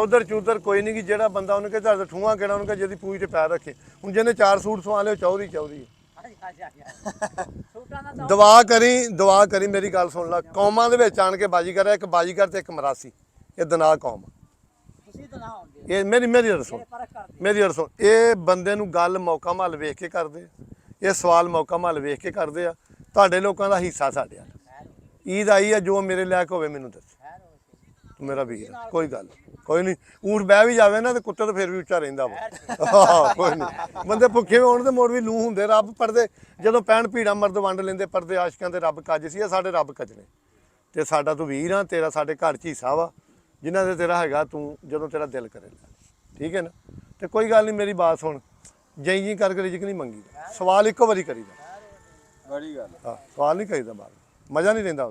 उधर चूधर कोई नहीं कि जेड़ा बंदा उनके घर ठूआ केड़ा उनके जदी पूछ ते पैर रखे हुण जिन्हें 4 सूट सवा ले चौधरी चौधरी दुआ करी मेरी गल सुन ला कौमां दे विच आण के बाजीगर है एक बाजीगर ते एक मरासी ये दना कौम ये मेरी अर सुन ये बंदे नूं गल मौका महल वेख के करदे ये सवाल मौका महल वेख के करदे आ तुहाडे लोकां दा हिस्सा साडे वाल ईद आई है जो मेरे लायक होवे मैनूं दस मेरा वीर कोई गल कोई नहीं ऊँट बह भी जाए ना तो कुत्ते तो फिर भी उच्चा रहिंदा वा कोई नहीं बंदे भुखे होण ते मुड़ भी लूह हुंदे रब पढ़दे जदों पैण भीड़ा मर्द वंड लेंदे पढ़दे आशिकां ते रब कज सी साडे रब कजने ते साडा तू वीर हाँ तेरा साडे घर च हिस्सा वा जिन्हां दे तेरा हैगा तू जदों तेरा दिल करे ठीक है ना तो कोई गल नहीं मेरी बात सुन जई जी करके रिजक नहीं मंगी सवाल इक्को वारी करीदा बड़ी गल हाँ सवाल नहीं करीदा बार मज़ा नहीं रहिंदा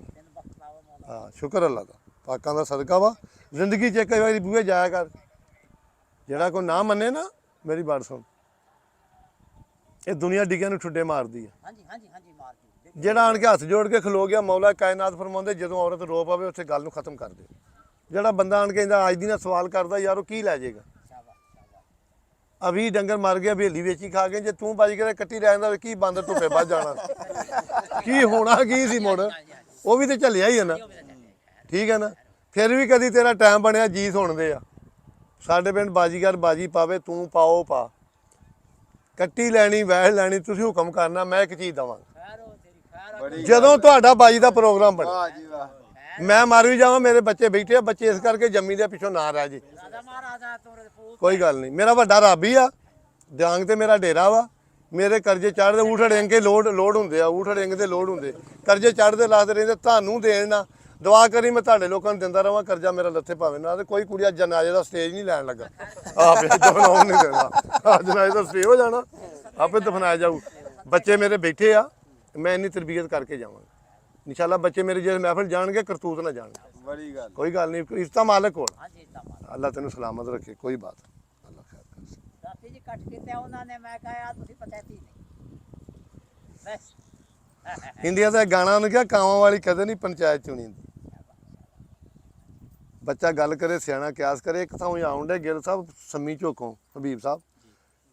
हाँ शुक्र अल्लाह दा पाकां दा सदका वा जिंदगी च कई बार बूहे जाया कर जेड़ा कोई ना मन्ने ना मेरी बात सुन ये दुनिया डिग्गियां नूं ठुड्डे मारदी है जेड़ा आण के हथ जोड़ के खलो गया मौला कायनात फरमाउंदे जदों औरत रो पवे उत्थे गल नूं खत्म कर दे जेड़ा बंदा आण के अज दी ना सवाल करदा यार वो की लै जाएगा अभी डंगर मर गया बेली वेची खा गए जे तू बाजी करे कट्टी लै जांदा की बंद धुप्पे बच जाना की होना की सी मुड़ वो भी तो झलिया ही है ना ठीक है ना फिर भी कभी तेरा टाइम बनया जी सुनते आ साडे पिंड बाजीगर बाजी पावे तू पाओ पा कट्टी लैनी वैल लैनी तुसीं हुक्म करना मैं एक चीज़ देवांगा जदों तुहाडा बाजी दा प्रोग्राम बने मैं मर भी जावां मेरे बच्चे बैठे आ बच्चे इस करके जम्मी दे पिछों ना रह जे कोई गल नहीं मेरा वड्डा रब ही आ दियांग ते मेरा डेरा वा मेरे कर्जे चढ़दे ऊठ अड़ेंग के लोड हुंदे आ ऊठ अड़ेंग दे लोड हुंदे कर्जे चढ़दे लादे रहिंदे तुहानूं देण ना दुआ करी मैं तुहाडे लोकां नूं दिंदा रवां कर्जा मेरा लत्थे पावे ना ते कोई कुड़िया जनाजे दा स्टेज नहीं लैण लगा आपे दफनाउण नहीं देना जनाजे दा स्टेज हो जाना आपे दफनाया जाऊ बच्चे मेरे बैठे आ मैं इन्नी तरबियत करके जावांगा इंशाअल्लाह बच्चे मेरे जिस महफिल जाणगे करतूत ना जाण बड़ी गल कोई गल नहीं इसदा मालिक कोल अल्लाह तैनूं सलामत रखे कोई बात अल्लाह खैर करे राती जी कट के ते उन्हां ने मैं कहा तुसीं पंचायती नहीं बस इंडिया दा गाना उन्हें कहा कावां वाली कदे नहीं पंचायत चुनी बच्चा गल करे सियाणा क्यास करे एक थां आउण डे गिल साहब सम्मी झोकों हबीब साहब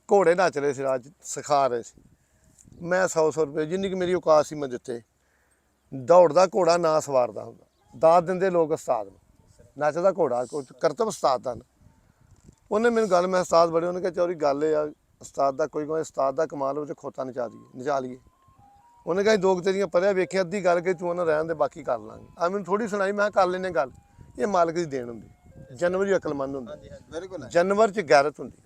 घोड़े नच रहे थे अज सिखा रहे थे मैं 100 रुपये जिन्नी कि मेरी औकात सी मैं दिते दौड़दा घोड़ा ना सवारदा हुंदा दाद दिंदे लोग उस्ताद नूं नचदा घोड़ा करतब उस्ताद दा उन्हें मैनूं गल मैं उस्ताद बड़े उन्हें कहा चौरी गल ये उस्ताद दा कोई उस्ताद दा कमाल हो तो खोता नचा लीए उन्हें कहा दो तेरियां पढ़िया वेखिया अद्धी गल के तू उन्हें रहन दे बाकी कर लांगे आ मैनूं थोड़ी सुनाई मैं कर लैने गल ये मालिक की देन हुंदी जानवर ही अकलमंद हुंदा जानवर च गैरत हुंदी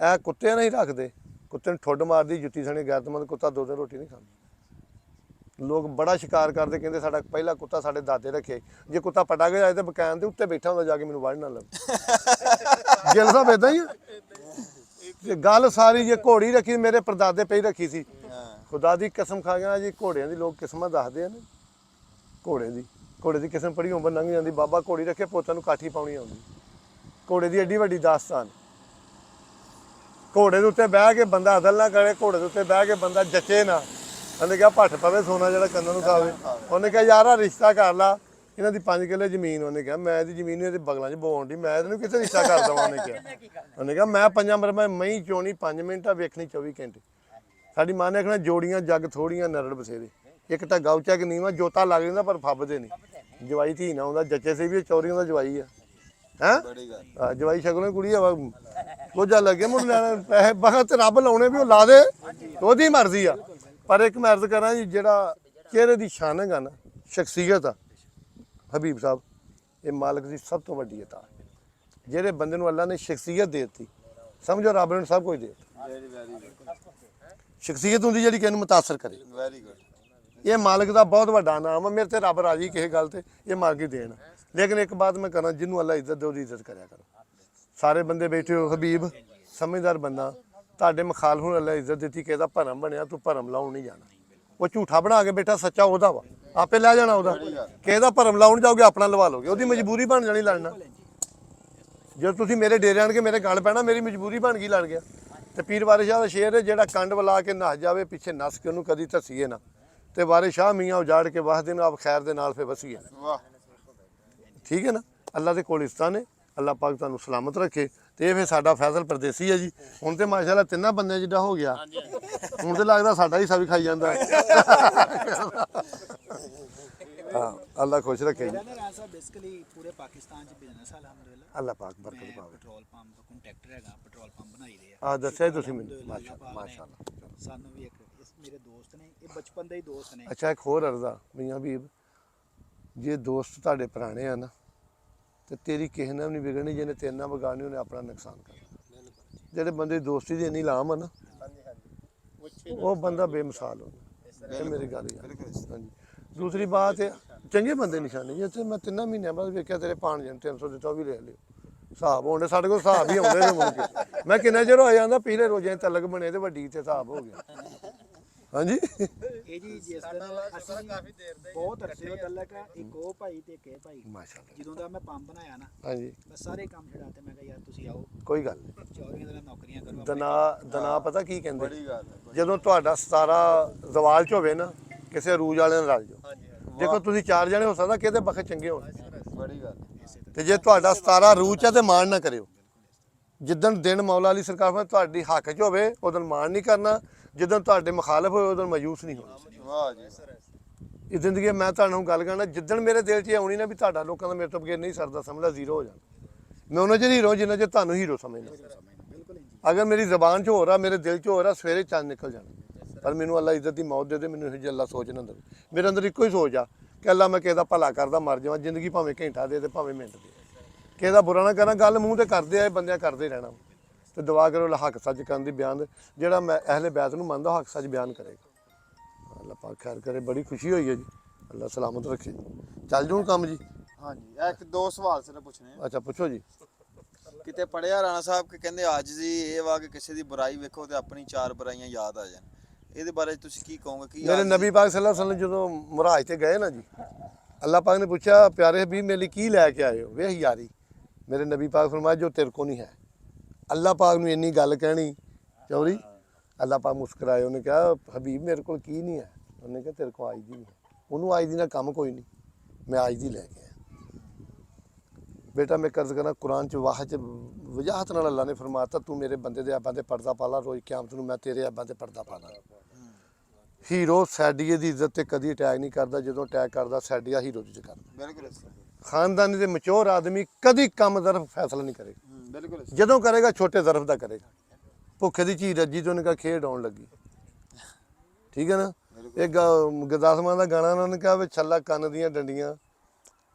ऐ कुत्ते नहीं रखते कुत्ते नूं ठुड्ड मारदी जुत्ती सने गैरतमंद कुत्ता 2 दिन रोटी नहीं खांदा लोग बड़ा शिकार करते कहते साडा पहला कुत्ता साडे दादे रखे जे कुत्ता पटा के जाए तो बकैन के उत्ते बैठा हुंदा जाके मैनूं वड़ ना लवे गिल साहब इदां ही है गल सारी जे घोड़ी रखी मेरे परदादे पई रखी सी खुदा की कसम खा गया जी घोड़ियां की लोग किस्मत दसदे हैं घोड़े की किस्म बड़ी उम्र लंघ जाती बाबा घोड़ी रखे पोतां नूं काठी पाउणी आउंदी घोड़े की एड्डी वड्डी दास्तान घोड़े के उत्ते बह के बंदा अदल ना करे घोड़े के उत्ते बह के बंदा जचे ना उन्हें कहा भट्ठ पवे सोना जो कन्ना नूं खावे उन्हें कहा यार रिश्ता कर ला इन्हां दी 5 किले जमीन उन्हें कहा मैं दी जमीन इहदे बगलों च बोन दी मैं इहनूं कित्थे रिश्ता कर देवां उन्हें कहा मैं 5 मर मैं मई चोनी 5 मिनट वेखनी 24 घंटे साडी मां ने आखना जोड़ियां जग थोड़ियां नरड़ बसेरे एक ढग्गा उच्चा एक नीवां जोता लग जांदा पर फब्बदे नहीं जवाई धी ना आउंदा जचे से भी चौरियां दा जवाई है जवाई शगलों कुड़ी है कोझा लगे मुड़ लैना पैसे बखत रब लाने भी ला दे ओहदी मर्जी आ पर एक मैं अर्ज करा जी जेड़ा चेहरे की शानक आ ना शख्सियत आ हबीब साहब ये मालिक की सब तो वड्डी अता जेड़े बंदे नूं अल्लाह ने शख्सियत दे दी समझो रब ने सब कुछ दे शख्सियत होंदी जिहड़ी किसी नूं मुतासर करे ये मालिक का बहुत वड्डा नाम है मेरे ते रब राजी किसी गल ते ये मालिक की देन लेकिन एक बात मैं करा जिन्होंने अल्लाह इज्जत दे इज्जत करा करो सारे बंदे बैठे हो हबीब समझदार बंदा तुहाडे मखालफ नूं अल्लाह इज्जत दी कि इहदा भरम बनया तू भरम लाउण नहीं जाना वो झूठा बना के बैठा सच्चा ओहदा वा आपे लै जाना ओहदा कि इहदा भरम लाउण जाओगे अपना लवा लोगे ओहदी मजबूरी बन जानी लड़ना जो तुसीं मेरे डेरे आण के मेरे गल पैना मेरी मजबूरी बन गई लड़ गया तो पीर वारिस शाह दा शेर है जिहड़ा कंड वला के नस जावे पिछे नस के उहनूं कदी धसीए ना तो वारिस शाह मियाँ उजाड़ के वस दिन आप खैर दे नाल फिर वसीए ठीक है ना अल्लाह के कोल इस तरह ने ਅੱਲਾਹ ਪਾਕ ਤੁਹਾਨੂੰ ਸਲਾਮਤ ਰੱਖੇ। ਤੇ ਇਹ ਫਿਰ ਸਾਡਾ ਫੈਜ਼ਲ ਪਰਦੇਸੀ ਹੈ ਜੀ। ਹੁਣ ਤੇ ਮਾਸ਼ਾਅੱਲਾ ਤਿੰਨਾਂ ਬੰਦਿਆਂ ਜਿੱਡਾ ਹੋ ਗਿਆ, ਹੁਣ ਤੇ ਲੱਗਦਾ ਸਾਡਾ ਹੀ ਸਭ ਖਾਈ ਜਾਂਦਾ ਹਾਂ। ਅੱਲਾਹ ਖੁਸ਼ ਰੱਖੇ ਜੀ। ਬੇਸਿਕਲੀ ਪੂਰੇ ਪਾਕਿਸਤਾਨ 'ਚ ਬਿਜ਼ਨਸ ਅਲਹਮਦੁਲਿਲਾ। ਅੱਲਾਹ ਪਾਕ ਬਰਕਤ ਪਾਵੇ। ਪੈਟਰੋਲ ਪੰਪ ਕੰਟਰੈਕਟਰ ਹੈਗਾ, ਪੈਟਰੋਲ ਪੰਪ ਬਣਾਈ ਦੇ ਆ ਦੱਸਿਆ ਤੁਸੀਂ ਮੈਨੂੰ, ਮਾਸ਼ਾਅੱਲਾ। ਸਾਨੂੰ ਵੀ ਇੱਕ ਮੇਰੇ ਦੋਸਤ ਨੇ, ਇਹ ਬਚਪਨ ਦੇ ਹੀ ਦੋਸਤ ਨੇ। ਅੱਛਾ, ਇੱਕ ਹੋਰ ਅਰਜ਼ਾ ਮੀਆਂ ਬੀਬ, ਜੇ ਦੋਸਤ ਤੁਹਾਡੇ ਪੁਰਾਣੇ ਆ ਨਾ ਤੇ ਤੇਰੀ ਕਿਸੇ ਨਾਲ ਵੀ ਨਹੀਂ ਵਿਗੜਨੀ, ਜਿਹਨੇ ਤੇਰੇ ਨਾਲ ਵਿਗਾੜਨੀ ਉਹਨੇ ਆਪਣਾ ਨੁਕਸਾਨ ਕਰਨਾ। ਜਿਹੜੇ ਬੰਦੇ ਦੀ ਦੋਸਤੀ ਦੀ ਇੰਨੀ ਲਾਮ ਆ ਨਾ, ਉਹ ਬੰਦਾ ਬੇਮਿਸਾਲ ਹੁੰਦਾ। ਇਹ ਮੇਰੀ ਗੱਲ ਹੈ। ਹਾਂਜੀ, ਦੂਸਰੀ ਬਾਤ ਹੈ ਚੰਗੇ ਬੰਦੇ ਨਿਸ਼ਾਨੇ। ਜੇ ਮੈਂ 3 ਮਹੀਨਿਆਂ ਬਾਅਦ ਵੇਖਿਆ ਤੇਰੇ ਭਾਣਜੇ ਨੇ 300 ਦਿੱਤਾ, ਉਹ ਵੀ ਲੈ ਲਿਓ। ਹਿਸਾਬ ਹੋਣੇ ਸਾਡੇ ਕੋਲ, ਹਿਸਾਬ ਹੀ ਆਉਂਦੇ ਨੇ ਮੁੜ ਕੇ। ਮੈਂ ਕਿੰਨਾ ਚਿਰ ਹੋ ਜਾਂਦਾ, ਪਿਛਲੇ ਰੋਜ਼ੇ ਤਲਕ ਬਣੇ ਤੇ ਵੱਡੀ ਤੇ ਹਿਸਾਬ ਹੋ ਗਿਆ। ਹਾਂਜੀ, ਇਹ ਜੀ ਜਿਸ ਦਿਨ ਅਸੀਂ ਬਹੁਤ ਅਰਸੇ ਤੋਂ ਤਲਕ ਆ, ਇੱਕ ਉਹ ਭਾਈ ਤੇ ਇੱਕ ਇਹ ਭਾਈ, ਮਾਸ਼ਾਅੱਲਾ। ਜਦੋਂ ਦਾ ਮੈਂ ਪੰਪ ਬਣਾਇਆ ਨਾ, ਹਾਂਜੀ, ਮੈਂ ਸਾਰੇ ਕੰਮ ਛਡਾਤੇ। ਮੈਂ ਕਿਹਾ ਯਾਰ ਤੁਸੀਂ ਆਓ, ਕੋਈ ਗੱਲ ਨਹੀਂ। 24 ਦਿਨਾਂ ਨੌਕਰੀਆਂ ਕਰੋ। ਦਨਾ ਪਤਾ ਕੀ ਕਹਿੰਦੇ, ਜਦੋਂ ਤੁਹਾਡਾ 17 ਜ਼ਵਾਲ ਚ ਹੋਵੇ ਨਾ, ਕਿਸੇ ਅਰੂਜ ਵਾਲੇ ਨਾਲ ਰਲ ਜਾਓ। ਦੇਖੋ ਤੁਸੀਂ 4 ਜਣੇ ਹੋ ਸਕਦਾ ਕਿਹਦੇ ਬਖਤ ਚੰਗੇ ਹੋਣ। ਬੜੀ ਗੱਲ। ਤੇ ਜੇ ਤੁਹਾਡਾ 17 ਅਰੂਜ ਆ ਤੇ ਮਾਣ ਨਾ ਕਰਿਓ। ਜਿੱਦਣ ਦਿਨ ਮੌਲਾ ਅਲੀ ਸਰਕਾਰ ਫਰਮਾਏ ਤੁਹਾਡੀ ਹੱਕ 'ਚ ਹੋਵੇ ਉਦੋਂ ਮਾਣ ਨਹੀਂ ਕਰਨਾ, ਜਿੱਦਣ ਤੁਹਾਡੇ ਮੁਖਾਲਫ ਹੋਏ ਉਦੋਂ ਮਾਯੂਸ ਨਹੀਂ ਹੋਣਾ। ਵਾਹ ਜੀ। ਇਹ ਜ਼ਿੰਦਗੀ ਮੈਂ ਤੁਹਾਨੂੰ ਗੱਲ ਕਰਨਾ, ਜਿੱਦਣ ਮੇਰੇ ਦਿਲ 'ਚ ਇਹ ਆਉਣੀ ਨਾ ਵੀ ਤੁਹਾਡਾ ਲੋਕਾਂ ਦਾ ਮੇਰੇ ਤੋਂ ਬਗੈਰ ਨਹੀਂ ਸਰਦਾ, ਸਮਝਦਾ ਜ਼ੀਰੋ ਹੋ ਜਾਣਾ। ਮੈਂ ਉਹਨਾਂ 'ਚ ਹੀਰੋ ਜਿੰਨਾ 'ਚ ਤੁਹਾਨੂੰ ਹੀਰੋ ਸਮਝਦਾ। ਅਗਰ ਮੇਰੀ ਜ਼ਬਾਨ 'ਚ ਹੋ ਰਿਹਾ, ਮੇਰੇ ਦਿਲ 'ਚ ਹੋ ਰਿਹਾ, ਸਵੇਰੇ ਚੰਦ ਨਿਕਲ ਜਾਣਾ। ਪਰ ਮੈਨੂੰ ਅੱਲਾ ਇੱਜ਼ਤ ਦੀ ਮੌਤ ਦੇ ਦੇ, ਮੈਨੂੰ ਇਹੋ ਜਿਹੀ ਅੱਲਾ ਸੋਚ ਨਾ ਦੇਵੇ। ਮੇਰੇ ਅੰਦਰ ਇੱਕੋ ਹੀ ਸੋਚ ਆ ਕਿ ਅੱਲਾ ਮੈਂ ਕਿਸੇ ਦਾ ਭਲਾ ਕਰਦਾ ਮਰ ਜਾਵਾਂ। ਜ਼ਿੰਦਗੀ ਭਾਵੇਂ ਘੰਟਾ ਦੇ ਤੇ ਭਾਵੇਂ ਮਿੰਟ ਦੇ, ਕਿਸੇ ਦਾ ਬੁਰਾ ਨਾ ਕਰਾਂ। ਗੱਲ ਮੂੰਹ ਤੇ ਕਰਦੇ ਆ, ਇਹ ਬੰਦਿਆਂ ਕਰਦੇ ਰਹਿਣਾ। ਤੇ ਦੁਆ ਕਰੋ ਅੱਲਾ ਹੱਕ ਸੱਚ ਕਰਨ ਦੀ ਬਿਆਨ, ਜਿਹੜਾ ਮੈਂ ਅਹਿਲੇ ਬੈਤ ਨੂੰ ਮੰਨਦਾ ਹੱਕ ਸੱਚ ਬਿਆਨ ਕਰੇਗਾ। ਅੱਲਾ ਪਾਕ ਖੈਰ ਕਰੇ। ਬੜੀ ਖੁਸ਼ੀ ਹੋਈ ਹੈ ਜੀ, ਅੱਲਾ ਸਲਾਮਤ ਰੱਖੇ। ਚੱਲ ਜੂ ਕੰਮ ਜੀ। ਹਾਂਜੀ, ਇੱਕ ਦੋ ਸਵਾਲ ਸਿਰ ਪੁੱਛਣੇ ਆ। ਅੱਛਾ ਪੁੱਛੋ ਜੀ। ਕਿਤੇ ਪੜਿਆ ਰਾਣਾ ਸਾਹਿਬ ਕਿ ਕਹਿੰਦੇ ਅੱਜ ਜੀ ਇਹ ਵਾ ਕਿ ਕਿਸੇ ਦੀ ਬੁਰਾਈ ਵੇਖੋ ਤੇ ਆਪਣੀ 4 ਬੁਰਾਈਆਂ ਯਾਦ ਆ ਜਾਣ। ਇਹਦੇ ਬਾਰੇ ਤੁਸੀਂ ਕੀ ਕਹੋਗੇ? ਕੀ ਮੇਰੇ ਨਬੀ ਪਾਕ ਸੱਲੱਲਾਹੁ ਅਲੈहि ਵਸੱਲਮ ਜਦੋਂ ਮੁਰਾਜ ਤੇ ਗਏ ਨਾ ਜੀ, ਅੱਲਾਹ ਪਾਕ ਨੇ ਪੁੱਛਿਆ ਪਿਆਰੇ ਹਬੀਬ ਮੇਰੇ ਲਈ ਕੀ ਲੈ ਕੇ ਆਏ ਹੋ? ਵੇਖ ਯਾਰੀ। ਮੇਰੇ ਨਬੀ ਪਾਕ ਫਰਮਾਇਆ ਜੋ ਤੇਰੇ ਕੋ ਨਹੀਂ ਹੈ। ਅੱਲਾਹ ਪਾਕ ਨੂੰ ਇੰਨੀ ਗੱਲ ਕਹਿਣੀ ਚੌਰੀ, ਅੱਲਾਹ ਪਾਕ ਮੁਸਕਰਾਏ। ਉਹਨੇ ਕਿਹਾ ਹਬੀਬ ਮੇਰੇ ਕੋਲ ਕੀ ਨਹੀਂ ਹੈ? ਉਹਨੇ ਕਿਹਾ ਤੇਰੇ ਕੋਲ ਆਜ ਦੀ ਨਹੀਂ ਹੈ। ਉਹਨੂੰ ਆਜ ਦੀ ਨਾਲ ਕੰਮ ਕੋਈ ਨਹੀਂ, ਮੈਂ ਆਜ ਦੀ ਲੈ ਕੇ ਆਇਆ। ਬੇਟਾ ਮੈਂ ਕਰਜ਼ ਕਰਾਂ, ਕੁਰਾਨ ਚ ਵਾਹ ਚ ਵਜਾਹਤ ਨਾਲ ਅੱਲਾਹ ਨੇ ਫਰਮਾਤਾ ਤੂੰ ਮੇਰੇ ਬੰਦੇ ਦੇ ਐਬਾਂ ਤੇ ਪਰਦਾ ਪਾਲਾ, ਰੋਜ਼ ਕਿਆਮਤ ਨੂੰ ਮੈਂ ਤੇਰੇ ਐਬਾਂ ਤੇ ਪਰਦਾ ਪਾਣਾ। ਹੀਰੋ ਸੈਡੀਏ ਦੀ ਇੱਜ਼ਤ ਤੇ ਕਦੀ ਅਟੈਕ ਨਹੀਂ ਕਰਦਾ, ਜਦੋਂ ਅਟੈਕ ਕਰਦਾ ਸੈਡੀਆ ਹੀਰੋ ਦੀ ਕਰਦਾ। ਬਿਲਕੁਲ ਖਾਨਦਾਨੀ ਦੇ ਮਚੋਰ ਆਦਮੀ ਕਦੀ ਕੰਮ ਜ਼ਰਫ ਫੈਸਲਾ ਨਹੀਂ ਕਰੇਗਾ। ਬਿਲਕੁਲ ਜਦੋਂ ਕਰੇਗਾ ਛੋਟੇ ਜ਼ਰਫ ਦਾ ਕਰੇਗਾ। ਭੁੱਖੇ ਦੀ ਚੀਜ਼ ਰੱਜੀ ਤੋਂ ਉਹਨੇ ਕਿਹਾ ਖੇਡ ਆਉਣ ਲੱਗੀ। ਠੀਕ ਹੈ ਨਾ। ਇਹ ਗੁਰਦਾਸਮਾਨ ਦਾ ਗਾਣਾ ਉਹਨਾਂ ਨੇ ਕਿਹਾ ਵੀ ਛੱਲਾ ਕੰਨ ਦੀਆਂ ਡੰਡੀਆਂ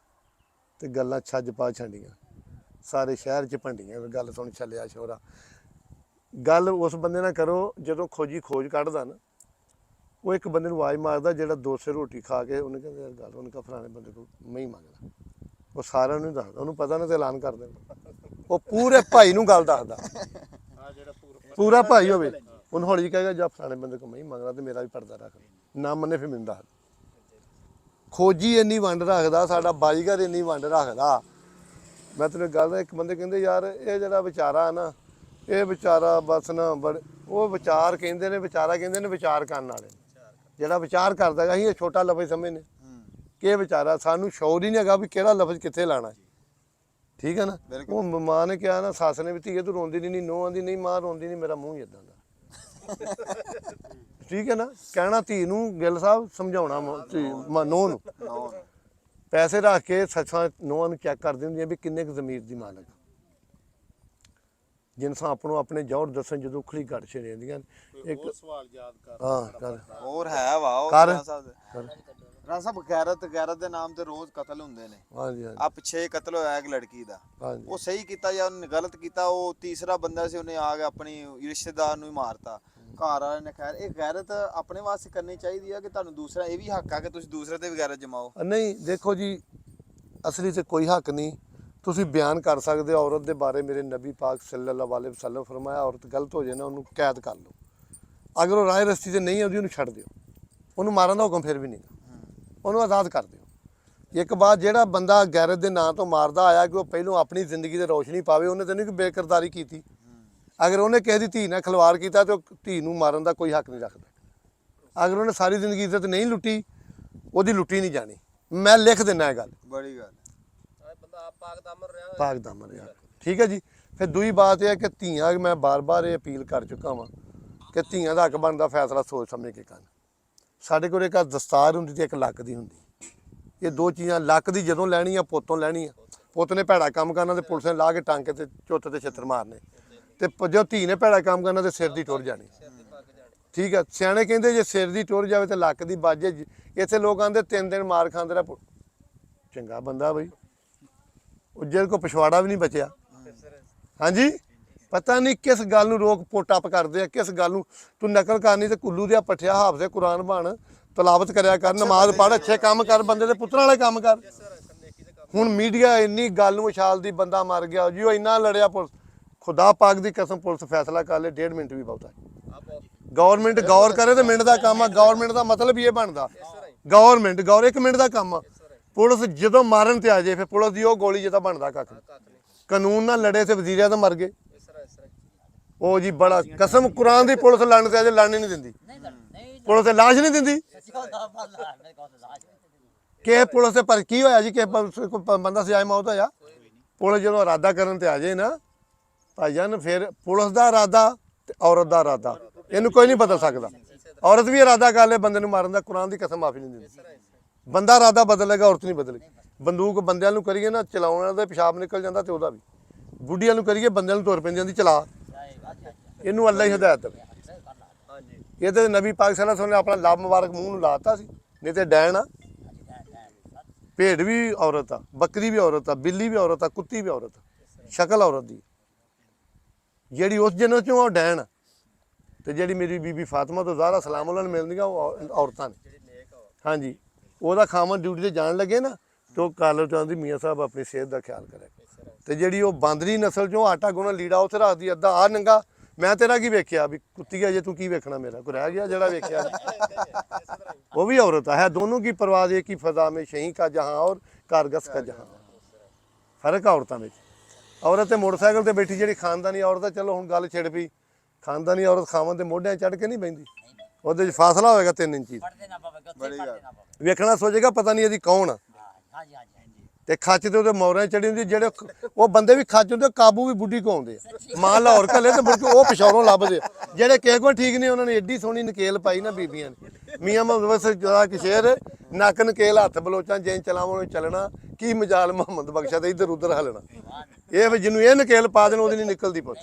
ਤੇ ਗੱਲਾਂ ਛੱਜ ਪਾ ਛੰਡੀਆਂ, ਸਾਰੇ ਸ਼ਹਿਰ 'ਚ ਭੰਡੀਆਂ। ਗੱਲ ਸੁਣ ਛੱਲਿਆ ਸ਼ੋਰਾ। ਗੱਲ ਉਸ ਬੰਦੇ ਨਾਲ ਕਰੋ ਜਦੋਂ ਖੋਜੀ ਖੋਜ ਕੱਢਦਾ ਨਾ, ਉਹ ਇੱਕ ਬੰਦੇ ਨੂੰ ਆਵਾਜ਼ ਮਾਰਦਾ ਜਿਹੜਾ 200 ਰੋਟੀ ਖਾ ਕੇ ਉਹਨੇ ਕਹਿੰਦਾ ਯਾਰ ਗੱਲ, ਉਹਨੇ ਕਿਹਾ ਫਲਾਣੇ ਬੰਦੇ ਕੋਲ ਮੈਂ ਹੀ ਮੰਗਦਾ। ਉਹ ਸਾਰਿਆਂ ਨੂੰ ਦੱਸਦਾ, ਉਹਨੂੰ ਪਤਾ ਨਾ ਤੇ ਐਲਾਨ ਕਰ ਦਿੰਦਾ। ਉਹ ਪੂਰੇ ਭਾਈ ਨੂੰ ਗੱਲ ਦੱਸਦਾ, ਪੂਰਾ ਭਾਈ ਹੋਵੇ ਉਹਨੂੰ ਹੌਲੀ ਕਹੇਗਾ ਜਾਂ ਫਲਾਣੇ ਬੰਦੇ ਕੋਲ ਮੈਂ ਹੀ ਮੰਗਦਾ ਤੇ ਮੇਰਾ ਵੀ ਪਰਦਾ ਰੱਖ ਨਾ ਮੰਨੇ ਫਿਰ ਮੈਨੂੰ ਦੱਸ। ਖੋਜੀ ਇੰਨੀ ਵੰਡ ਰੱਖਦਾ, ਸਾਡਾ ਬਾਜੀਗਰ ਇੰਨੀ ਵੰਡ ਰੱਖਦਾ। ਮੈਂ ਤੈਨੂੰ ਗੱਲ, ਇੱਕ ਬੰਦੇ ਕਹਿੰਦੇ ਯਾਰ ਇਹ ਜਿਹੜਾ ਵਿਚਾਰਾ ਨਾ, ਇਹ ਵਿਚਾਰਾ ਬਸ ਨਾ ਉਹ ਵਿਚਾਰ ਕਹਿੰਦੇ ਨੇ, ਵਿਚਾਰਾ ਕਹਿੰਦੇ ਨੇ ਵਿਚਾਰ ਕਰਨ ਵਾਲੇ। ਜਿਹੜਾ ਵਿਚਾਰ ਕਰਦਾ ਹੈਗਾ ਅਸੀਂ ਇਹ ਛੋਟਾ ਲਫ਼ਜ਼ ਸਮਝਦੇ ਕਿ ਇਹ ਵਿਚਾਰਾ, ਸਾਨੂੰ ਸ਼ੌਰ ਹੀ ਨਹੀਂ ਹੈਗਾ ਵੀ ਕਿਹੜਾ ਲਫ਼ਜ਼ ਕਿੱਥੇ ਲਾਣਾ। ਠੀਕ ਹੈ ਨਾ। ਉਹ ਮਾਂ ਨੇ ਕਿਹਾ ਨਾ, ਸੱਸ ਨੇ ਵੀ ਧੀਏ ਤੂੰ ਰੋਂਦੀ ਨਹੀਂ, ਨੋਹ ਆਂਦੀ ਨਹੀਂ ਮਾਂ ਰੋਂਦੀ ਨਹੀਂ, ਮੇਰਾ ਮੂੰਹ ਹੀ ਇਦਾਂ ਦਾ। ਠੀਕ ਹੈ ਨਾ। ਕਹਿਣਾ ਧੀ ਨੂੰ ਗਿੱਲ ਸਾਹਿਬ ਸਮਝਾਉਣਾ ਨੋਹ ਨੂੰ। ਪੈਸੇ ਰੱਖ ਕੇ ਸੱਸਾਂ ਨੋਹਾਂ ਨੂੰ ਚੈੱਕ ਕਰਦੀ ਹੁੰਦੀਆਂ ਵੀ ਕਿੰਨੇ ਕੁ ਜ਼ਮੀਰ ਦੀ ਮਾਲਕ। ਜਿਨਸਾਂ ਆਪਣੋਂ ਆਪਣੇ ਜੌਹਰ ਦੱਸਣ ਜਦੋਂ ਉਖਲੀ ਘੜ ਛੇ ਰਹਿੰਦੀਆਂ। ਇੱਕ ਸਵਾਲ ਯਾਦ ਕਰ। ਹਾਂ ਕਰ ਹੋਰ ਹੈ ਵਾ ਉਹ ਕਰ ਰਾਣਾ ਸਾਹਿਬ, ਗੈਰਤ ਦੇ ਨਾਮ ਤੇ ਰੋਜ਼ ਕਤਲ ਹੁੰਦੇ ਨੇ। ਹਾਂਜੀ ਹਾਂਜੀ। ਆ ਪਿੱਛੇ ਕਤਲ ਹੋਇਆ ਇੱਕ ਲੜਕੀ ਦਾ, ਉਹ ਸਹੀ ਕੀਤਾ ਜਾਂ ਉਹਨੇ ਗਲਤ ਕੀਤਾ? ਉਹ ਤੀਸਰਾ ਬੰਦਾ ਸੀ, ਉਹਨੇ ਆ ਕੇ ਆਪਣੀ ਰਿਸ਼ਤੇਦਾਰ ਨੂੰ ਹੀ ਮਾਰਤਾ। ਘਰ ਵਾਲੇ ਨੇ ਖੈਰ, ਇਹ ਗੈਰਤ ਆਪਣੇ ਵਾਸਤੇ ਕਰਨੀ ਚਾਹੀਦੀ ਆ ਕਿ ਤੁਹਾਨੂੰ ਦੂਸਰਾ ਇਹ ਵੀ ਹੱਕ ਆ ਕਿ ਤੁਸੀਂ ਦੂਸਰੇ ਤੇ ਵੀ ਗੈਰਤ ਜਮਾਓ? ਨਹੀਂ ਦੇਖੋ ਜੀ, ਅਸਲੀ ਤੇ ਕੋਈ ਹੱਕ ਨਹੀਂ। ਤੁਸੀਂ ਬਿਆਨ ਕਰ ਸਕਦੇ ਹੋ ਔਰਤ ਦੇ ਬਾਰੇ। ਮੇਰੇ ਨਬੀ ਪਾਕ ਸੱਲੱਲਾਹੁ ਅਲੈਹਿ ਵਸੱਲਮ ਫਰਮਾਇਆ ਔਰਤ ਗਲਤ ਹੋ ਜਾਏ ਨਾ ਉਹਨੂੰ ਕੈਦ ਕਰ ਲਓ। ਅਗਰ ਉਹ ਰਾਹ ਰਸਤੀ ਤੇ ਨਹੀਂ ਆਉਂਦੀ ਉਹਨੂੰ ਛੱਡ ਦਿਓ, ਉਹਨੂੰ ਮਾਰਨ ਦਾ ਹੁਕਮ ਫਿਰ ਵੀ ਨਹੀਂ, ਉਹਨੂੰ ਆਜ਼ਾਦ ਕਰ ਦਿਓ। ਇੱਕ ਬਾਤ, ਜਿਹੜਾ ਬੰਦਾ ਗੈਰਤ ਦੇ ਨਾਂ ਤੋਂ ਮਾਰਦਾ ਆਇਆ ਕਿ ਉਹ ਪਹਿਲੋਂ ਆਪਣੀ ਜ਼ਿੰਦਗੀ ਤੇ ਰੋਸ਼ਨੀ ਪਾਵੇ। ਉਹਨੇ ਤਾਂ ਨਹੀਂ ਕੋਈ ਬੇਕਿਰਦਾਰੀ ਕੀਤੀ। ਅਗਰ ਉਹਨੇ ਕਿਸੇ ਦੀ ਧੀ ਨਾਲ ਖਿਲਵਾੜ ਕੀਤਾ ਤੇ ਉਹ ਧੀ ਨੂੰ ਮਾਰਨ ਦਾ ਕੋਈ ਹੱਕ ਨਹੀਂ ਰੱਖਦਾ। ਅਗਰ ਉਹਨੇ ਸਾਰੀ ਜ਼ਿੰਦਗੀ ਇੱਜ਼ਤ ਨਹੀਂ ਲੁੱਟੀ, ਉਹਦੀ ਲੁੱਟੀ ਨਹੀਂ ਜਾਣੀ। ਮੈਂ ਲਿਖ ਦਿੰਦਾ ਇਹ ਗੱਲ। ਬੜੀ ਗੱਲ। ਬੰਦਾ ਆਪ ਪਾਕ ਦਾਮਨ ਰਿਹਾ। ਠੀਕ ਹੈ ਜੀ। ਫਿਰ ਦੂਜੀ ਬਾਤ ਇਹ ਹੈ ਕਿ ਧੀਆਂ, ਮੈਂ ਬਾਰ-ਬਾਰ ਇਹ ਅਪੀਲ ਕਰ ਚੁੱਕਾ ਵਾਂ ਕਿ ਧੀਆਂ ਦਾ ਹੱਕ ਬਣਦਾ ਫੈਸਲਾ ਸੋਚ ਸਮਝ ਕੇ ਕਰਨ। ਸਾਡੇ ਕੋਲ ਇੱਕ ਦਸਤਾਰ ਹੁੰਦੀ ਤੇ ਇੱਕ ਲੱਕ ਦੀ ਹੁੰਦੀ। ਇਹ ਦੋ ਚੀਜ਼ਾਂ, ਲੱਕ ਦੀ ਜਦੋਂ ਲੈਣੀ ਆ ਪੁੱਤੋਂ ਲੈਣੀ ਆ, ਪੁੱਤ ਨੇ ਭੈੜਾ ਕੰਮ ਕਰਨਾ ਤੇ ਪੁਲਿਸ ਨੇ ਲਾ ਕੇ ਟਾਂਕੇ ਤੇ ਚੁੱਤ ਤੇ ਛਿੱਤਰ ਮਾਰਨੇ, ਤੇ ਜੋ ਧੀ ਨੇ ਭੈੜਾ ਕੰਮ ਕਰਨਾ ਤੇ ਸਿਰ ਦੀ ਟੁਰ ਜਾਣੀ। ਠੀਕ ਆ। ਸਿਆਣੇ ਕਹਿੰਦੇ ਜੇ ਸਿਰ ਦੀ ਟੁਰ ਜਾਵੇ ਤੇ ਲੱਕ ਦੀ ਬਾਜੇ। ਇੱਥੇ ਲੋਕ ਆਂਦੇ 3 ਦਿਨ ਮਾਰ ਖਾਂਦੇ ਰਿਹਾ। ਚੰਗਾ ਬੰਦਾ ਬਈ, ਉਹ ਜਿਹਦੇ ਕੋ ਪਿਛਵਾੜਾ ਵੀ ਨਹੀਂ ਬਚਿਆ। ਹਾਂਜੀ, ਪਤਾ ਨਹੀਂ ਕਿਸ ਗੱਲ ਨੂੰ ਰੋਕ ਪੁੱਟ ਅਪ ਕਰਦੇ ਆ, ਕਿਸ ਗੱਲ ਨੂੰ। ਤੂੰ ਨਕਲ ਕਰਨੀ ਤੇ ਕੁੱਲੂ ਦੇ ਪੱਠਿਆ ਹਾਫਜ਼ੇ ਕੁਰਾਨ ਬਣ, ਤਲਾਵਤ ਕਰਿਆ ਕਰ, ਨਮਾਜ਼ ਪੜ੍ਹ, ਅੱਛੇ ਕੰਮ ਕਰ, ਬੰਦੇ ਦੇ ਪੁੱਤਰਾਂ ਵਾਲੇ ਕੰਮ ਕਰ। ਹੁਣ ਮੀਡੀਆ ਇੰਨੀ ਗੱਲ ਨੂੰ ਉਛਾਲਦੀ, ਬੰਦਾ ਮਰ ਗਿਆ ਜੀ, ਉਹ ਇੰਨਾ ਲੜਿਆ ਪੁਲਿਸ। ਖੁਦਾ ਪਾਕ ਦੀ ਕਸਮ, ਪੁਲਿਸ ਫੈਸਲਾ ਕਰ ਲੇ 1.5 ਮਿੰਟ ਵੀ ਬਹੁਤਾ। ਗਵਰਨਮੈਂਟ ਗੌਰ ਕਰੇ ਤੇ ਮਿੰਟ ਦਾ ਕੰਮ ਆ। ਗਵਰਨਮੈਂਟ ਦਾ ਮਤਲਬ ਹੀ ਇਹ ਬਣਦਾ, ਗਵਰਨਮੈਂਟ ਗੌਰ 1 ਮਿੰਟ ਦਾ ਕੰਮ ਆ। ਪੁਲਿਸ ਜਦੋਂ ਮਾਰਨ ਤੇ ਆ ਜੇ ਫਿਰ ਪੁਲਿਸ ਦੀ ਉਹ ਗੋਲੀ ਜਿਹਦਾ ਬਣਦਾ ਕੱਖ। ਕਾਨੂੰਨ ਨਾਲ ਲੜੇ ਤੇ ਵਜ਼ੀਰ ਆਜ਼ਮ ਮਰ ਗਏ। ਉਹ ਜੀ ਬੜਾ ਕਸਮ ਕੁਰਾਨ ਦੀ, ਪੁਲਿਸ ਲੜਨ ਤੇ ਆ ਜੇ ਲੜਨ ਨਹੀਂ ਦਿੰਦੀ। ਪੁਲਿਸ ਤੇ ਲਾਸ਼ ਨਹੀਂ ਦਿੰਦੀ। ਕਿ ਪੁਲਿਸ ਤੇ ਪਰ ਕੀ ਹੋਇਆ ਜੀ, ਕਿ ਬੰਦਾ ਸਜ਼ਾਏ ਮੌਤ ਹੋਇਆ। ਪੁਲਿਸ ਜਦੋਂ ਇਰਾਦਾ ਕਰਨ ਤੇ ਆ ਜੇ ਨਾ ਭਾਈਜਾਨ, ਫਿਰ ਪੁਲਿਸ ਦਾ ਇਰਾਦਾ ਤੇ ਔਰਤ ਦਾ ਇਰਾਦਾ ਇਹਨੂੰ ਕੋਈ ਨਹੀਂ ਬਦਲ ਸਕਦਾ। ਔਰਤ ਵੀ ਇਰਾਦਾ ਕਰ ਲੇ ਬੰਦੇ ਨੂੰ ਮਾਰਨ ਦਾ, ਕੁਰਾਨ ਦੀ ਕਸਮ ਮਾਫੀ ਨਹੀਂ ਦਿੰਦੀ। ਬੰਦਾ ਇਰਾਦਾ ਬਦਲੇਗਾ, ਔਰਤ ਨਹੀਂ ਬਦਲੇਗੀ। ਬੰਦੂਕ ਬੰਦਿਆਂ ਨੂੰ ਕਰੀਏ ਨਾ, ਚਲਾਉਣ ਵਾਲਾ ਦਾ ਪਿਸ਼ਾਬ ਨਿਕਲ ਜਾਂਦਾ ਤੇ ਉਹਦਾ ਵੀ। ਬੁੱਢੀਆਂ ਨੂੰ ਕਰੀਏ, ਬੰਦਿਆਂ ਨੂੰ ਤੁਰ ਪੈਂਦੀ ਜਾਂਦੀ ਚਲਾ। ਇਹਨੂੰ ਅੱਲਾ ਹੀ ਹਦਾਇਤ ਦੇਵੇ। ਇਹ ਤੇ ਨਬੀ ਪਾਕ ਸੱਲੱਲਾਹੁ ਅਲੈਹਿ ਵਸੱਲਮ ਨੇ ਆਪਣਾ ਲੱਭ ਮੁਬਾਰਕ ਮੂੰਹ ਨੂੰ ਲਾਤਾ ਸੀ, ਨਹੀਂ ਤੇ ਡੈਣ ਆ। ਭੇਡ ਵੀ ਔਰਤ ਆ, ਬੱਕਰੀ ਵੀ ਔਰਤ ਆ, ਬਿੱਲੀ ਵੀ ਔਰਤ ਆ, ਕੁੱਤੀ ਵੀ ਔਰਤ ਆ, ਸ਼ਕਲ ਔਰਤ ਦੀ। ਜਿਹੜੀ ਉਸ ਜਨਮ ਚੋਂ ਉਹ ਡੈਣ ਆ, ਤੇ ਜਿਹੜੀ ਮੇਰੀ ਬੀਬੀ ਫਾਤਮਾ ਤੋਂ ਜ਼ਾਹਰਾ ਸਲਾਮ ਉਹਨਾਂ ਨੂੰ ਮਿਲਦੀਆਂ ਉਹ ਔਰਤਾਂ ਨੇ। ਹਾਂਜੀ, ਉਹਦਾ ਖਾਮਨ ਡਿਊਟੀ ਤੇ ਜਾਣ ਲੱਗੇ ਨਾ ਤੇ ਉਹ ਕਾਲਰ ਚਾਹੁੰਦੀ ਮੀਆਂ ਸਾਹਿਬ ਆਪਣੀ ਸਿਹਤ ਦਾ ਖਿਆਲ ਕਰਿਆ। ਤੇ ਜਿਹੜੀ ਉਹ ਬਾਂਦਰੀ ਨਸਲ ਚੋਂ ਆਟਾ ਗੁੰਨਾ ਲੀੜਾ ਉੱਥੇ ਰੱਖਦੀ, ਅੱਧਾ ਆ ਨੰਗਾ। ਮੈਂ ਤੇਰਾ ਕੀ ਵੇਖਿਆ ਵੀ ਕੁੱਤੀ ਆ, ਜੇ ਤੂੰ ਕੀ ਵੇਖਣਾ, ਮੇਰਾ ਕੋਈ ਰਹਿ ਗਿਆ ਜਿਹੜਾ ਵੇਖਿਆ। ਉਹ ਵੀ ਔਰਤ ਹੈ। ਦੋਨੋਂ ਕੀ ਪਰਵਾਜ਼ ਹੈ ਕਿ ਫਜ਼ਾ में ਸ਼ਹੀਂ का जहाँ और कारगस का जहाँ। ਫਰਕ ਆ ਔਰਤਾਂ ਵਿੱਚ। ਔਰਤ ਤੇ ਮੋਟਰਸਾਈਕਲ ਤੇ ਬੈਠੀ ਜਿਹੜੀ ਖਾਨਦਾਨੀ ਔਰਤ ਆ, ਚਲੋ ਹੁਣ ਗੱਲ ਛਿੜ ਪਈ। ਖਾਨਦਾਨੀ ਔਰਤ ਖਾਵਨ ਦੇ ਮੋਢਿਆਂ ਚੜ੍ਹ ਕੇ ਨਹੀਂ ਬਹਿੰਦੀ, ਉਹਦੇ 'ਚ ਫਾਸਲਾ ਹੋਏਗਾ 3 ਇੰਚੀ। ਵੇਖਣਾ ਸੋਚੇਗਾ ਪਤਾ ਨਹੀਂ ਇਹਦੀ ਕੌਣ ਆ। ਤੇ ਖੱਚ ਤੇ ਉਹਦੇ ਮੌਰਾਂ ਚੜੀ ਹੁੰਦੀ। ਜਿਹੜੇ ਉਹ ਬੰਦੇ ਵੀ ਖੱਚ ਹੁੰਦੇ, ਕਾਬੂ ਵੀ ਬੁੱਢੀ ਕੋ ਆਉਂਦੇ ਆ। ਮਾਂ ਲਾਹੌਰ ਘੱਲੇ ਤੇ ਮੁੜ ਕੇ ਉਹ ਪਿਸ਼ੌਰੋਂ ਲੱਭਦੇ ਆ। ਜਿਹੜੇ ਕਿਸੇ ਕੋਲ ਠੀਕ ਨਹੀਂ, ਉਹਨਾਂ ਨੇ ਏਡੀ ਸੋਹਣੀ ਨਕੇਲ ਪਾਈ ਨਾ ਬੀਬੀਆਂ ਨੇ। ਮੀਆਂ ਮੁਹੰਮਦ ਦਾ ਕਿਸ਼ੇਰ, ਨੱਕ ਨਕੇਲ ਹੱਥ ਬਲੋਚਾਂ ਜਿੰਨ ਚਲਾਵੋਂ ਚੱਲਣਾ, ਕੀ ਮਜਾਲ ਮੁਹੰਮਦ ਬਖਸ਼ਾ ਤੇ ਇੱਧਰ ਉੱਧਰ ਹਲਣਾ। ਇਹ ਵੀ ਜਿਹਨੂੰ ਇਹ ਨਕੇਲ ਪਾ ਦੇਣ ਉਹਦੀ ਨਹੀਂ ਨਿਕਲਦੀ ਪੁੱਤ।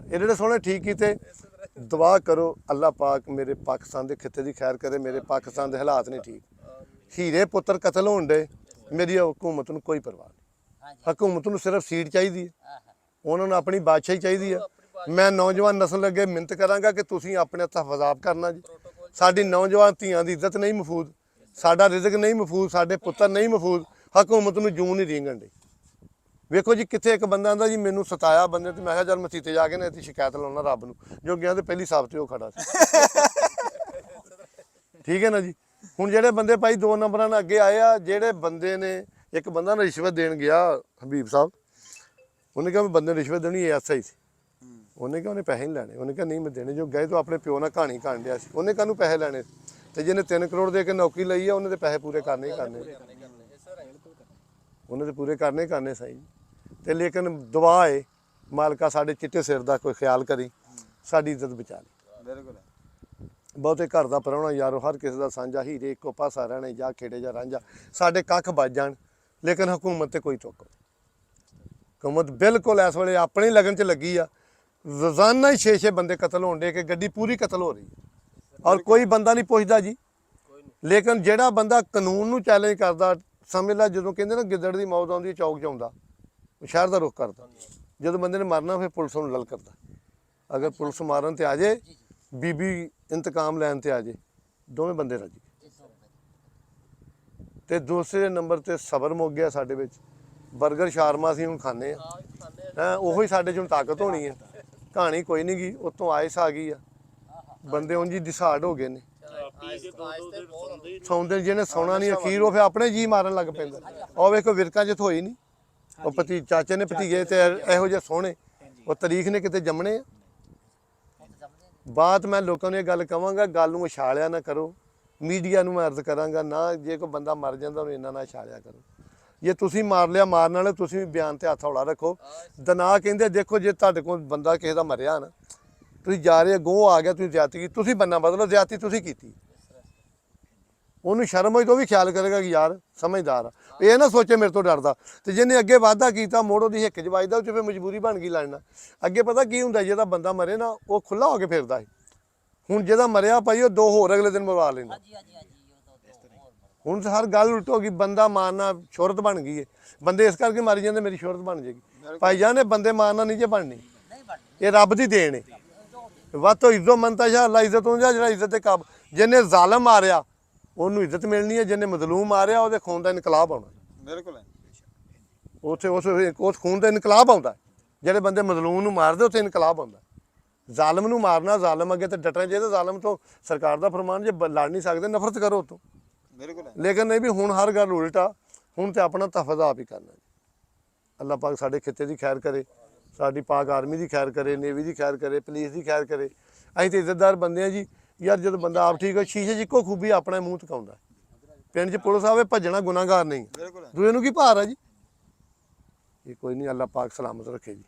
ਇਹ ਜਿਹੜੇ ਸੋਹਣੇ ਠੀਕ ਕੀਤੇ। ਦੁਆ ਕਰੋ ਅੱਲਾਹ ਪਾਕ ਮੇਰੇ ਪਾਕਿਸਤਾਨ ਦੇ ਖਿੱਤੇ ਦੀ ਖੈਰ ਕਰੇ। ਮੇਰੇ ਪਾਕਿਸਤਾਨ ਦੇ ਹਾਲਾਤ ਨਹੀਂ ਠੀਕ। ਹੀਰੇ ਪੁੱਤਰ ਕਤਲ ਹੋਣ ਡੇ। ਮੇਰੀ ਹਕੂਮਤ ਨੂੰ ਕੋਈ ਪਰਵਾਹ ਨਹੀਂ। ਹਕੂਮਤ ਨੂੰ ਸਿਰਫ ਸੀਟ ਚਾਹੀਦੀ ਹੈ, ਉਹਨਾਂ ਨੂੰ ਆਪਣੀ ਬਾਦਸ਼ਾਹੀ ਚਾਹੀਦੀ ਹੈ। ਮੈਂ ਨੌਜਵਾਨ ਨਸਲ ਅੱਗੇ ਮਿਹਨਤ ਕਰਾਂਗਾ ਕਿ ਤੁਸੀਂ ਆਪਣੇ ਤਹਫਜ਼ਾਬ ਕਰਨਾ ਜੀ। ਸਾਡੀ ਨੌਜਵਾਨ ਧੀਆਂ ਦੀ ਇੱਜ਼ਤ ਨਹੀਂ ਮਹਿਫੂਜ਼, ਸਾਡਾ ਰਿਜ਼ਕ ਨਹੀਂ ਮਹਿਫੂਜ਼, ਸਾਡੇ ਪੁੱਤਰ ਨਹੀਂ ਮਹਿਫੂਜ਼। ਹਕੂਮਤ ਨੂੰ ਜੂੰ ਨਹੀਂ ਰੀਂਗਣ ਡੇ। ਵੇਖੋ ਜੀ, ਕਿੱਥੇ ਇੱਕ ਬੰਦਾ ਆਂਦਾ ਜੀ ਮੈਨੂੰ ਸਤਾਇਆ ਬੰਦੇ, ਤੇ ਮੈਂ ਕਿਹਾ ਚੱਲ ਮਸੀਤੇ ਜਾ ਕੇ ਨਾ ਇਹਦੀ ਸ਼ਿਕਾਇਤ ਲਾਉਣਾ ਰੱਬ ਨੂੰ, ਜੋ ਗਿਆ ਤੇ ਪਹਿਲੀ ਸਾਫ ਤੇ ਉਹ ਖੜਾ ਸੀ। ਠੀਕ ਹੈ ਨਾ ਜੀ। ਹੁਣ ਜਿਹੜੇ ਬੰਦੇ ਭਾਈ 2 ਨੰਬਰਾਂ ਨਾਲ ਅੱਗੇ ਆਏ ਆ, ਜਿਹੜੇ ਬੰਦੇ ਨੇ, ਇੱਕ ਬੰਦਾ ਨਾ ਰਿਸ਼ਵਤ ਦੇਣ ਗਿਆ ਹਬੀਬ ਸਾਹਿਬ, ਉਹਨੇ ਕਿਹਾ ਮੈਂ ਬੰਦੇ ਰਿਸ਼ਵਤ ਦੇਣੀ, ਐਸਾ ਹੀ ਸੀ। ਉਹਨੇ ਕਿਹਾ ਉਹਨੇ ਪੈਸੇ ਨਹੀਂ ਲੈਣੇ। ਉਹਨੇ ਕਿਹਾ ਨਹੀਂ ਮੈਂ ਦੇਣੇ। ਜੋ ਗਏ ਤਾਂ ਆਪਣੇ ਪਿਓ ਨਾਲ ਕਹਾਣੀ ਕਾਣ ਡਿਆ ਸੀ। ਉਹਨੇ ਕਾਹਨੂੰ ਪੈਸੇ ਲੈਣੇ? ਤੇ ਜਿਹਨੇ 3 ਕਰੋੜ ਦੇ ਕੇ ਨੌਕਰੀ ਲਈ ਆ, ਉਹਨੇ ਤੇ ਪੈਸੇ ਪੂਰੇ ਕਰਨੇ ਹੀ ਕਰਨੇ। ਉਹਨੇ ਤੇ ਪੂਰੇ ਕਰਨੇ ਹੀ ਕਰਨੇ ਸਹੀ। ਤੇ ਲੇਕਿਨ ਦੁਆ ਏ ਮਾਲਕਾ ਸਾਡੇ ਚਿੱਟੇ ਸਿਰ ਦਾ ਕੋਈ ਖਿਆਲ ਕਰੀ, ਸਾਡੀ ਇੱਜ਼ਤ ਬਚਾ ਲਈ। ਬਿਲਕੁਲ। ਬਹੁਤੇ ਘਰ ਦਾ ਪ੍ਰਾਹੁਣਾ ਯਾਰੋ, ਹਰ ਕਿਸੇ ਦਾ ਸਾਂਝਾ, ਹੀਰੇ ਇੱਕੋ ਪਾਸਾ ਰਹਿਣੇ, ਜਾਂ ਖੇੜੇ ਜਾਂ ਰਾਂਝਾ। ਸਾਡੇ ਕੱਖ ਵੱਜ ਜਾਣ, ਲੇਕਿਨ ਹਕੂਮਤ ਤੇ ਕੋਈ ਚੁੱਕ। ਹਕੂਮਤ ਬਿਲਕੁਲ ਇਸ ਵੇਲੇ ਆਪਣੀ ਲਗਨ 'ਚ ਲੱਗੀ ਆ। ਰੋਜ਼ਾਨਾ ਹੀ 6-6 ਬੰਦੇ ਕਤਲ ਹੋਣ ਡੇ, ਕਿ ਗੱਡੀ ਪੂਰੀ ਕਤਲ ਹੋ ਰਹੀ ਹੈ ਔਰ ਕੋਈ ਬੰਦਾ ਨਹੀਂ ਪੁੱਛਦਾ ਜੀ। ਲੇਕਿਨ ਜਿਹੜਾ ਬੰਦਾ ਕਾਨੂੰਨ ਨੂੰ ਚੈਲੰਜ ਕਰਦਾ, ਸਮਝ ਲੈ ਜਦੋਂ ਕਹਿੰਦੇ ਨਾ ਗਿੱਦੜ ਦੀ ਮੌਤ ਆਉਂਦੀ ਚੌਕ 'ਚ ਆਉਂਦਾ, ਉਹ ਸ਼ਹਿਰ ਦਾ ਰੁੱਖ ਕਰਦਾ। ਜਦੋਂ ਬੰਦੇ ਨੇ ਮਰਨਾ ਫਿਰ ਪੁਲਿਸ ਨੂੰ ਲਲ ਕਰਦਾ। ਅਗਰ ਪੁਲਿਸ ਮਾਰਨ ਤੇ ਆ ਜੇ, ਬੀਬੀ ਇੰਤਕਾਮ ਲੈਣ ਤੇ ਆ ਜੇ, ਦੋਵੇਂ ਬੰਦੇ ਰਾਜੀ। ਤੇ ਦੂਸਰੇ ਨੰਬਰ ਤੇ ਸਬਰ ਮੁੱਕ ਗਿਆ ਸਾਡੇ ਵਿੱਚ। ਬਰਗਰ ਸ਼ਾਰਮਾ ਅਸੀਂ ਹੁਣ ਖਾਂਦੇ ਆ, ਉਹੀ ਸਾਡੇ 'ਚ ਹੁਣ ਤਾਕਤ ਹੋਣੀ ਹੈ। ਕਹਾਣੀ ਕੋਈ ਨਹੀਂ ਗਈ, ਉੱਤੋਂ ਆਇਸ ਆ ਗਈ ਆ। ਬੰਦੇ ਉਂਝ ਹੀ ਡਿਸਾਈਡ ਹੋ ਗਏ ਨੇ। ਸੌਂਦੇ ਜਿਹਨੇ ਸੌਣਾ ਨਹੀਂ, ਅਖੀਰ ਉਹ ਫਿਰ ਆਪਣੇ ਜੀ ਮਾਰਨ ਲੱਗ ਪੈਂਦਾ। ਉਹ ਵੇਖੋ ਵਿਰਕਾਂ 'ਚ ਹੋਈ ਨਹੀਂ। ਉਹ ਚਾਚੇ ਨੇ ਭਤੀਜੇ ਤੇ ਇਹੋ ਜਿਹੇ ਸੋਹਣੇ, ਉਹ ਤਾਰੀਖ ਨੇ ਕਿਤੇ ਜੰਮਣੇ ਆ। ਬਾਤ ਮੈਂ ਲੋਕਾਂ ਨੂੰ ਇਹ ਗੱਲ ਕਹਾਂਗਾ, ਗੱਲ ਨੂੰ ਉਛਾਲਿਆ ਨਾ ਕਰੋ। ਮੀਡੀਆ ਨੂੰ ਮੈਂ ਅਰਜ਼ ਕਰਾਂਗਾ ਨਾ, ਜੇ ਕੋਈ ਬੰਦਾ ਮਰ ਜਾਂਦਾ ਉਹਨੂੰ ਇੰਨਾ ਨਾ ਉਛਾਲਿਆ ਕਰੋ। ਜੇ ਤੁਸੀਂ ਮਾਰ ਲਿਆ ਮਾਰਨ ਵਾਲੇ ਤੁਸੀਂ ਵੀ ਬਿਆਨ ਤੇ ਹੱਥ ਹੌਲਾ ਰੱਖੋ। ਦਨਾ ਕਹਿੰਦੇ ਦੇਖੋ ਜੇ ਤੁਹਾਡੇ ਕੋਲ ਬੰਦਾ ਕਿਸੇ ਦਾ ਮਰਿਆ ਨਾ, ਤੁਸੀਂ ਜਾ ਰਹੇ ਗੋਹ ਆ ਗਿਆ, ਤੁਸੀਂ ਜ਼ਿਆਦਤੀ ਕੀਤੀ, ਤੁਸੀਂ ਬੰਨਾ ਬਦਲੋ, ਜ਼ਿਆਦਤੀ ਤੁਸੀਂ ਕੀਤੀ। ਉਹਨੂੰ ਸ਼ਰਮ ਹੋਈ ਤਾਂ ਉਹ ਵੀ ਖਿਆਲ ਕਰੇਗਾ ਕਿ ਯਾਰ ਸਮਝਦਾਰ ਆ, ਇਹ ਨਾ ਸੋਚੇ ਮੇਰੇ ਤੋਂ ਡਰਦਾ। ਤੇ ਜਿਹਨੇ ਅੱਗੇ ਵਾਅਦਾ ਕੀਤਾ ਮੋੜ ਉਹਦੀ ਹਿੱਕ 'ਚ ਵੱਜਦਾ, ਉਹ 'ਚ ਫਿਰ ਮਜਬੂਰੀ ਬਣ ਗਈ ਲੜਨਾ। ਅੱਗੇ ਪਤਾ ਕੀ ਹੁੰਦਾ, ਜਿਹਦਾ ਬੰਦਾ ਮਰੇ ਨਾ ਉਹ ਖੁੱਲਾ ਹੋ ਕੇ ਫਿਰਦਾ ਹੈ। ਹੁਣ ਜਿਹਦਾ ਮਰਿਆ ਭਾਈ ਉਹ 2 ਹੋਰ ਅਗਲੇ ਦਿਨ ਮਰਵਾ ਲੈਂਦਾ। ਹੁਣ ਤਾਂ ਹਰ ਗੱਲ ਉਲਟ ਹੋ ਗਈ, ਬੰਦਾ ਮਾਰਨਾ ਸ਼ੋਹਰਤ ਬਣ ਗਈ ਹੈ। ਬੰਦੇ ਇਸ ਕਰਕੇ ਮਾਰੀ ਜਾਂਦੇ ਮੇਰੀ ਸ਼ੋਹਰਤ ਬਣ ਜਾਏਗੀ। ਭਾਈ ਜਾਨ ਨੇ ਬੰਦੇ ਮਾਰਨਾ ਨਹੀਂ ਜੇ ਬਣਨੀ, ਇਹ ਰੱਬ ਦੀ ਦੇਣ ਹੈ। ਵੱਧ ਤੋਂ ਇੱਜ਼ਤ ਮੰਨਤਾ ਸ਼ਾ ਅੱਲਾ ਇੱਜ਼ਤ ਹੁੰਦਾ, ਜਿਹੜਾ ਇੱਜ਼ਤ ਦੇ ਕਾਬ। ਜਿਹਨੇ ਜ਼ਾਲਮ ਮਾਰਿਆ ਉਹਨੂੰ ਇੱਜ਼ਤ ਮਿਲਣੀ ਹੈ, ਜਿਹਨੇ ਮਜ਼ਲੂਮ ਮਾਰਿਆ ਉਹਦੇ ਖੂਨ ਦਾ ਇਨਕਲਾਬ ਆਉਣਾ। ਬਿਲਕੁਲ ਉੱਥੇ ਉਸ ਖੂਨ ਦਾ ਇਨਕਲਾਬ ਆਉਂਦਾ। ਜਿਹੜੇ ਬੰਦੇ ਮਜ਼ਲੂਮ ਨੂੰ ਮਾਰਦੇ ਉੱਥੇ ਇਨਕਲਾਬ ਆਉਂਦਾ। ਜ਼ਾਲਮ ਨੂੰ ਮਾਰਨਾ, ਜ਼ਾਲਮ ਅੱਗੇ ਤੇ ਡਟਣਾ ਚਾਹੀਦਾ। ਜ਼ਾਲਮ ਤੋਂ ਸਰਕਾਰ ਦਾ ਫਰਮਾਨ, ਜੇ ਲੜ ਨਹੀਂ ਸਕਦੇ ਨਫ਼ਰਤ ਕਰੋ ਉਤੋਂ। ਬਿਲਕੁਲ ਲੇਕਿਨ ਨਹੀਂ ਵੀ ਹੁਣ ਹਰ ਗੱਲ ਉਲਟਾ, ਹੁਣ ਤੇ ਆਪਣਾ ਤਹਫਜ਼ ਆਪ ਹੀ ਕਰਨਾ। ਅੱਲਾਹ ਪਾਕ ਸਾਡੇ ਖਿੱਤੇ ਦੀ ਖੈਰ ਕਰੇ, ਸਾਡੀ ਪਾਕ ਆਰਮੀ ਦੀ ਖੈਰ ਕਰੇ, ਨੇਵੀ ਦੀ ਖੈਰ ਕਰੇ, ਪੁਲਿਸ ਦੀ ਖੈਰ ਕਰੇ। ਅਸੀਂ ਤੇ ਇੱਜ਼ਤਦਾਰ ਬੰਦੇ ਆ ਜੀ ਯਾਰ। ਜਦੋਂ ਬੰਦਾ ਆਪ ਠੀਕ ਹੋ, ਸ਼ੀਸ਼ੇ 'ਚ ਇੱਕੋ ਖੂਬੀ ਆਪਣਾ ਮੂੰਹ ਟਕਾਉਂਦਾ। ਪਿੰਡ 'ਚ ਪੁਲਿਸ ਆਵੇ ਭੱਜਣਾ ਗੁਨਾਹਗਾਰ ਨਹੀਂ, ਦੂਏ ਨੂੰ ਕੀ ਭਾਰ ਆ ਜੀ। ਇਹ ਕੋਈ ਨਹੀਂ, ਅੱਲਾਹ ਪਾਕ ਸਲਾਮਤ ਰੱਖੇ ਜੀ।